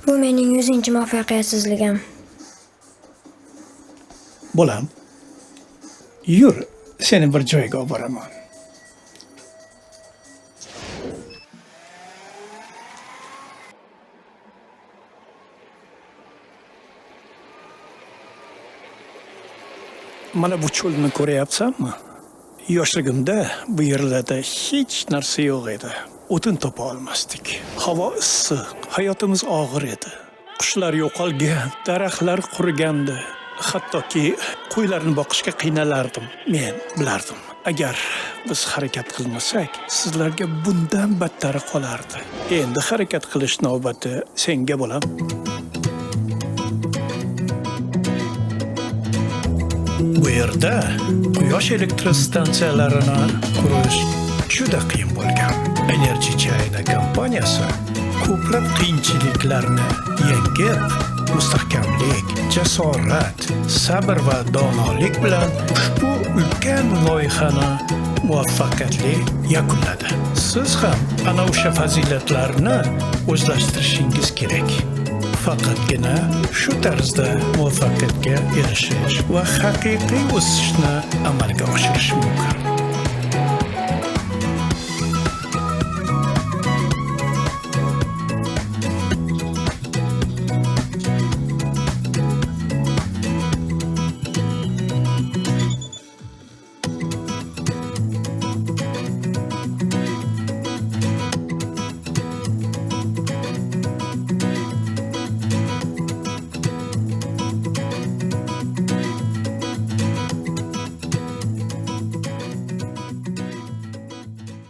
Bu mening 100-chi muvaffaqiyatsizligim. Bolam, yur, seni bir joyga olib boraman. Mana bu cho'lni ko'ryapsanmi? Yoshligimda bu yerlarda hech narsa yo'q edi. O'tin topa olmasdik. Havo issiq, hayotimiz og'ir edi. Qushlar yo'qolgan, daraxtlar qurigandi. Hattoki qo'ylarni boqishga qiynalardim. Men bilardim. Agar biz harakat qilmasak, sizlarga bundan battari qolardi. Endi harakat qilish navbati senga bo'lam. Bu yerda quyosh elektrostansiyalarini qurish juda qiyin bo'lgan. Energy China kompaniyasi ko'plab qiyinchiliklarni yengib, mustahkamlik, jasorat, sabr va donolik bilan ushbu ulkan loyihani muvaffaqiyatli yakunladi. Siz ham ana o'sha fazilatlarni o'zlashtirishingiz kerak. Faqatgina shu tarzda muvaffaqiyatga erishish va haqiqiy o'sishni amalga oshirish mumkin.